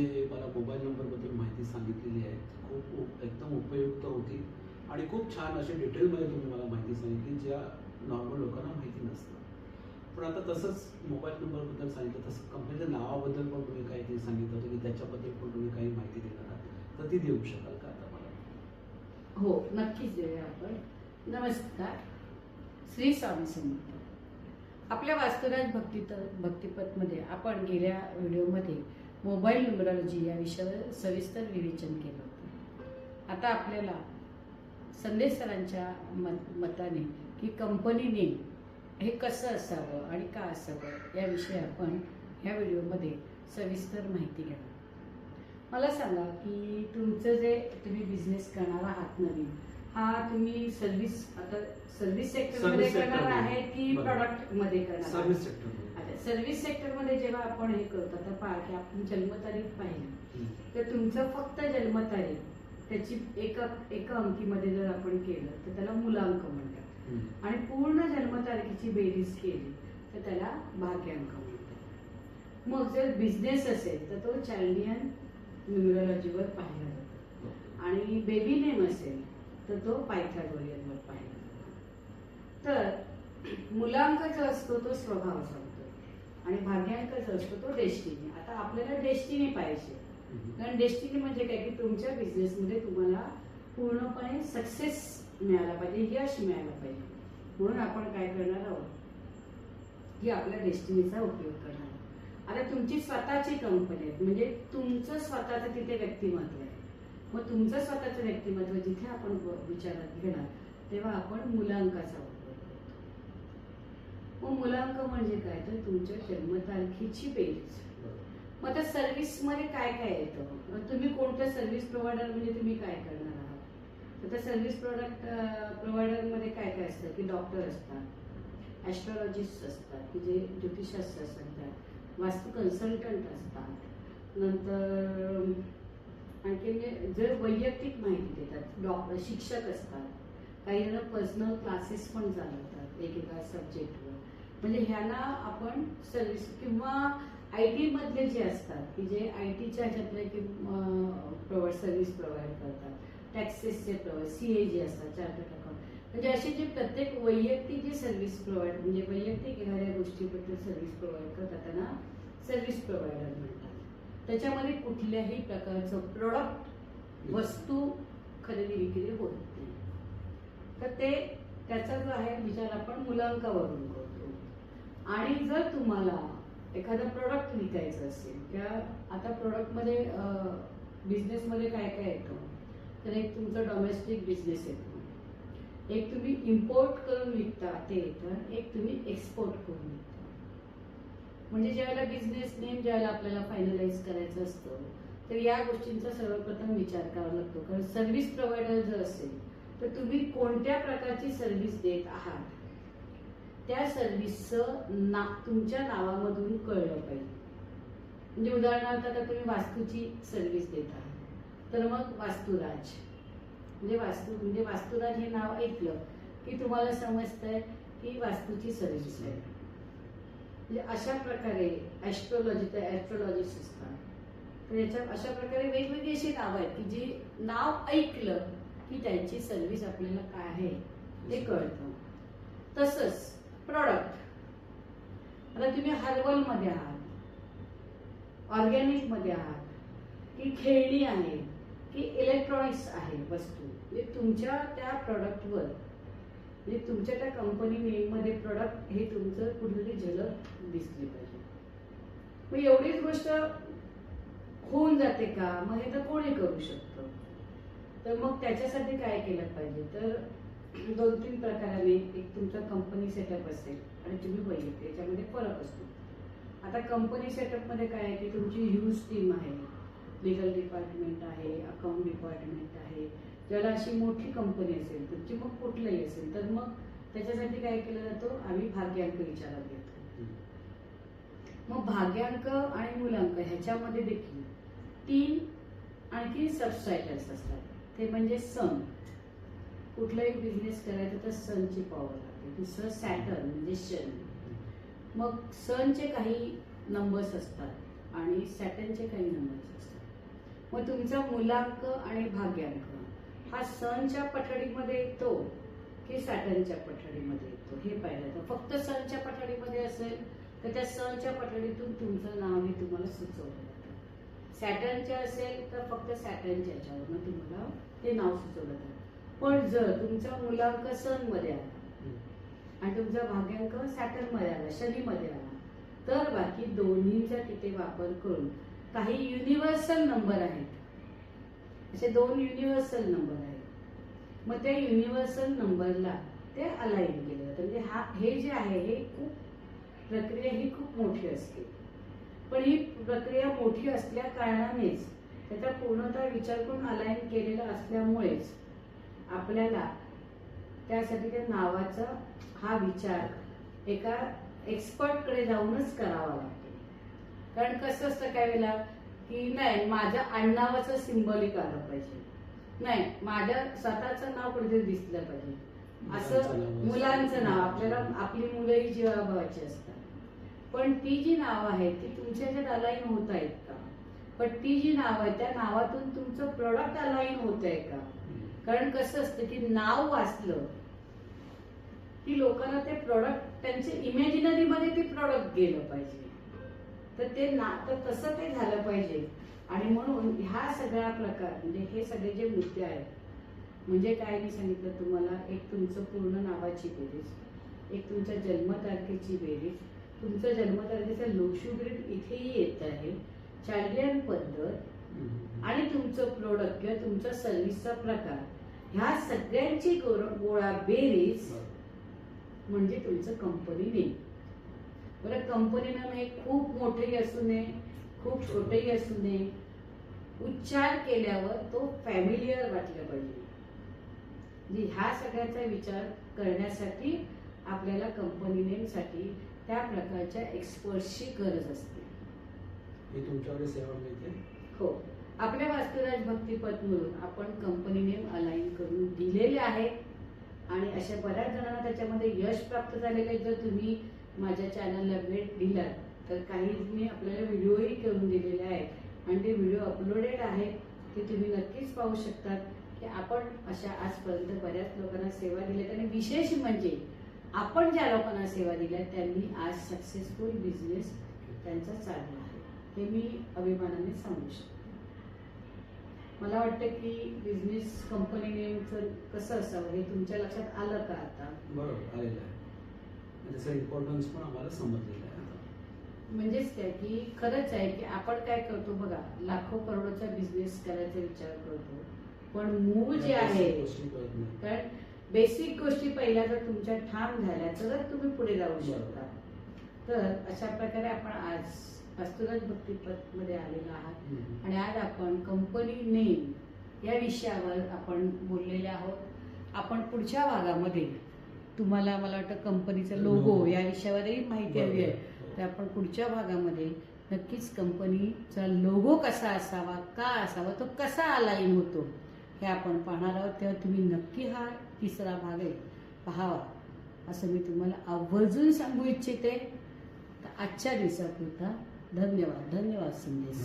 जे मला मोबाईल नंबरबद्दल माहिती सांगितलेली आहे खूप एकदम उपयुक्त होती आणि खूप छान असे डिटेलमध्ये तुम्ही मला माहिती सांगितली ज्या नॉर्मल लोकांना माहिती नसतं. पण आता तसंच मोबाईल नंबरबद्दल सांगितलं, तसं कंपनीच्या नावाबद्दल पण तुम्ही काहीतरी सांगितलं होतं की त्याच्याबद्दल पण तुम्ही काही माहिती देणार आहात, तर ती देऊ शकाल का आता मला? हो, नक्कीच देऊया आपण. नमस्कार, श्री स्वामी समर्थ. आपल्या वास्तुराज भक्तिपथमध्ये आपण गेल्या व्हिडिओमध्ये मोबाईल न्यूमरॉलॉजी या विषयावर सविस्तर विवेचन केलं होतं. आता आपल्याला संदेश सरांच्या मताने की कंपनी नेम हे कसं असावं आणि का असावं याविषयी आपण ह्या व्हिडिओमध्ये सविस्तर माहिती घेणार. मला सांगा की तुमचं जे तुम्ही बिझनेस करणार आहात नवीन, हा तुम्ही सर्व्हिस सेक्टरमध्ये करणार आहे की प्रॉडक्टमध्ये करणार? Service sector. आता सर्व्हिस सेक्टरमध्ये जेव्हा आपण हे करतो, तर पहा की आपण जन्मतारीख पाहिली तर तुमचं फक्त जन्मतारीख त्याची एका अंकीमध्ये जर आपण केलं तर त्याला मुलांक म्हणतात, आणि पूर्ण जन्मतारखेची बेरीज केली तर त्याला भाग्यांक म्हणतात. मग जर बिझनेस असेल तर तो चार्लियन न्यूमरॉलॉजीवर पाहिला जातो, आणि बेबी नेम असेल तर तो पायथागोरियनवर पाहिला जातो. तर मुलांक जो असतो तो स्वभाव सांगतो, आणि भाग्यांक जो असतो तो डेस्टिनी. आता आपल्याला डेस्टिनी पाहिजे, कारण डेस्टिनी म्हणजे काय की तुमच्या बिझनेसमध्ये तुम्हाला पूर्णपणे सक्सेस मिळाला पाहिजे, यश मिळायला पाहिजे. म्हणून आपण काय करणार आहोत की आपल्या डेस्टिनीचा उपयोग करणार. आता तुमची स्वतःची कंपनी आहे, म्हणजे तुमचं स्वतःचं तिथे व्यक्तिमत्व आहे. मग तुमचं स्वतःचं व्यक्तिमत्व जिथे आपण विचारात घेणार तेव्हा आपण मुलांकाचा उपयोग करतो. मग मुलांक म्हणजे काय तर तुमच्या जन्मतारखेची बेरीज. मग आता सर्व्हिस मध्ये काय काय येतं? तुम्ही कोणतं सर्व्हिस प्रोव्हायडर, म्हणजे तुम्ही काय करणार आहात? तर सर्व्हिस प्रोव्हायडर मध्ये काय काय असतं की डॉक्टर असतात, ॲस्ट्रॉलॉजिस्ट असतात की जे ज्योतिषशास्त्र सांगतात, वास्तू कन्सल्टंट असतात, नंतर आणखी जे वैयक्तिक माहिती देतात, शिक्षक असतात, काही जण पर्सनल क्लासेस पण चालवतात एकेका सब्जेक्टवर. म्हणजे ह्याला आपण सर्व्हिस, किंवा IT मधले जे असतात की जे ITच्या ह्याच्यातले की सर्व्हिस प्रोव्हाइड करतात, टॅक्सेसचे CA जे असतात, चार्टर्ड अकाउंट, म्हणजे असे जे प्रत्येक वैयक्तिक जे सर्व्हिस प्रोव्हाइड, म्हणजे वैयक्तिक एखाद्या गोष्टीबद्दल सर्व्हिस प्रोव्हाइड करतात त्यांना सर्व्हिस प्रोव्हायडर म्हणतात. त्याच्यामध्ये कुठल्याही प्रकारचं प्रोडक्ट, वस्तू खरेदी विक्री होत नाही. तर त्याचा जो आहे विचार आपण मुलांकावरून करतो. आणि जर तुम्हाला एखादं प्रोडक्ट विकायचं असेल, किंवा आता प्रोडक्टमध्ये बिझनेसमध्ये काय काय येतं, तर एक तुमचं डोमेस्टिक बिझनेस येतो, एक तुम्ही इम्पोर्ट करून विकता ते येतं, एक तुम्ही एक्सपोर्ट करून विकता. म्हणजे ज्यावेळेला बिझनेस नेम ज्यावेळेला आपल्याला फायनलाइज करायचं असतं तर या गोष्टींचा सर्वप्रथम विचार करावा लागतो. कारण सर्व्हिस प्रोव्हायडर जर असेल तर तुम्ही कोणत्या प्रकारची सर्व्हिस देत आहात त्या सर्व्हिसचं तुमच्या नावामधून कळलं पाहिजे. म्हणजे उदाहरणार्थ आता तुम्ही वास्तूची सर्व्हिस देत आहात तर मग वास्तुराज, म्हणजे वास्तुराज हे नाव ऐकलं की तुम्हाला समजतंय की वास्तूची सर्व्हिस आहे. म्हणजे अशा प्रकारे ॲस्ट्रॉलॉजिस्ट असतात, तर याच्या अशा प्रकारे वेगवेगळी अशी नावं आहेत की जी नाव ऐकलं की त्यांची सर्व्हिस आपल्याला काय आहे ते कळतं. तसंच प्रॉडक्ट, आता तुम्ही हर्बल मध्ये आहात, ऑर्गॅनिक मध्ये आहात, की खेळणी आहे, की इलेक्ट्रॉनिक्स आहे वस्तू, म्हणजे तुमच्या त्या प्रॉडक्टवर, म्हणजे तुमच्या त्या कंपनी नेममध्ये प्रॉडक्ट हे तुमचं कुठेतरी झलक दिसली पाहिजे. मग एवढीच गोष्ट होऊन जाते का? मग हे तर कोणी करू शकतं. तर मग त्याच्यासाठी काय केलं पाहिजे, तर 2-3 प्रकाराने, एक तुमचा कंपनी सेटअप असेल आणि तुम्ही वैयक्तिक, याच्यामध्ये फरक असतो. आता कंपनी सेटअपमध्ये काय आहे की तुमची ह्यूज टीम आहे, लिगल डिपार्टमेंट आहे, अकाउंट डिपार्टमेंट आहे. ज्याला अशी मोठी कंपनी असेल तुमची, मग कुठलंही असेल, तर मग त्याच्यासाठी काय केलं जातो, आम्ही भाग्यांक विचारात घेतो. मग भाग्यांक आणि मुलांक ह्याच्यामध्ये देखील 3 आणखी सबटायटल्स असतात. ते म्हणजे सन, कुठलाही बिझनेस करायचा तर सनची पॉवर लागते. दुसरं सॅटर्न म्हणजे शन. मग सनचे काही नंबर्स असतात आणि सॅटर्नचे काही नंबर्स असतात. मग तुमचा मूलांक आणि भाग्यांक हा सणच्या पठडीमध्ये येतो की सॅटर्नच्या पठडीमध्ये येतो हे पाहिलं. तर फक्त सणच्या पठडीमध्ये असेल तर त्या सणच्या पठडीतून तुमचं नाव हे तुम्हाला सुचवलं जातं. सॅटर्नच्या असेल तर फक्त सॅटर्नच्या याच्यावरनं तुम्हाला ते नाव सुचवलं जातं. पण जर तुमचा मूलांक सणमध्ये आला आणि तुमचा भाग्यांक सॅटर्नमध्ये आला, शनीमध्ये आला, तर बाकी दोन्हीचा तिथे वापर करून काही युनिव्हर्सल नंबर आहेत, असे 2 युनिव्हर्सल नंबर आहेत. मग त्या युनिव्हर्सल नंबरला ते अलाइन केलं जातं. म्हणजे हे जे आहे हे खूप प्रक्रिया ही खूप मोठी असते. पण ही प्रक्रिया मोठी असल्या कारणानेच त्याचा पूर्णतः विचार करून अलाइन केलेला असल्यामुळेच आपल्याला त्यासाठी त्या नावाचा हा विचार एका एक्सपर्टकडे जाऊनच करावा लागतो. कारण कसं असतं काय वेळेला की नाही माझ्या आडनावाचं सिंबॉलिक आलं पाहिजे, नाही माझ्या स्वतःचं नाव कुठेतरी दिसलं पाहिजे, असं मुलांचं नाव. आपल्याला आपली मुलंही जीवाभावाची असतात. पण ती जी नावं आहेत ती तुमच्या ह्याच्यात अलाइन होत आहेत का? पण ती जी नावं आहेत त्या नावातून तुमचं प्रोडक्ट अलाइन होत आहे का? कारण कसं असतं की नाव वाचलं की लोकांना ते प्रोडक्ट त्यांच्या इमॅजिनरी मध्ये ते प्रोडक्ट गेलं पाहिजे. तर ते तर तसं ते झालं पाहिजे. आणि म्हणून ह्या सगळ्या प्रकार म्हणजे हे सगळे जे मुद्दे आहेत, म्हणजे काय मी सांगितलं तुम्हाला, एक तुमचं पूर्ण नावाची बेरीज, एक तुमच्या जन्मतारखेची बेरीज, तुमचं जन्मतारखेचं लोकशुग्रीड इथेही येत आहे, चार्लियन पद्धत आणि तुमचं प्रोडक्ट किंवा तुमचा सर्व्हिसचा प्रकार, ह्या सगळ्यांची गोळा बेरीज म्हणजे तुमचं कंपनी नेम. बरं, कंपनी नेम हे खूप मोठेही असू नये, खूप छोटेही असू नये, उच्चार केल्यावर तो फॅमिलियर वाटलं पाहिजे. म्हणजे ह्या सगळ्याचा विचार करण्यासाठी आपल्याला कंपनी नेमसाठी त्या प्रकारच्या एक्सपर्टची गरज असते. हे तुमच्याकडे सेवा मिळते? हो, आपल्या वास्तुराज भक्तिपथ म्हणून आपण कंपनी नेम अलाइन करून दिलेले आहे आणि अशा बऱ्याच जणांना त्याच्यामध्ये यश प्राप्त झालेलं आहे. जर तुम्ही माझ्या चॅनलला भेट दिलात तर काही मी आपल्याला व्हिडिओही करून दिलेले आहेत आणि ते व्हिडिओ अपलोडेड आहेत, ते तुम्ही नक्कीच पाहू शकतात की आपण अशा आजपर्यंत बऱ्याच लोकांना सेवा दिल्यात. आणि विशेष म्हणजे आपण ज्या लोकांना सेवा दिल्या त्यांनी आज सक्सेसफुल बिझनेस त्यांचा चालला आहे, हे मी अभिमानाने सांगू शकते. मला वाटतं की बिझनेस कंपनी नेमचं कसं असावं हे तुमच्या लक्षात आलं का आता? बरोबर, आलेलं आहे. त्याचा इम्पॉर्टन्स पण आम्हाला समजलेलं आहे. म्हणजेच काय की खरंच आहे की आपण काय करतो बघा, लाखो करोडोचा बिझनेस करायचा विचार करतो, पण मूळ जे आहे, कारण बेसिक गोष्टी पहिल्या जर तुमच्या ठाम झाल्या तर तुम्ही पुढे जाऊ शकता. तर अशा प्रकारे आपण आज वास्तुराज भक्तिपथ मध्ये आलेलो आहात आणि आज आपण कंपनी नेम या विषयावर आपण बोललेले आहोत. आपण पुढच्या भागामध्ये तुम्हाला मला वाटतं कंपनीचा लोगो या विषयावरही माहिती हवी आहे, तर आपण पुढच्या भागामध्ये नक्कीच कंपनीचा लोगो कसा असावा, का असावा, तो कसा अलाइन होतो हे आपण पाहणार आहोत. तेव्हा तुम्ही नक्की हा तिसरा भाग आहे पाहावा असं मी तुम्हाला आवर्जून सांगू इच्छिते. तर आजच्या दिवसापुरता धन्यवाद. धन्यवाद संदेश.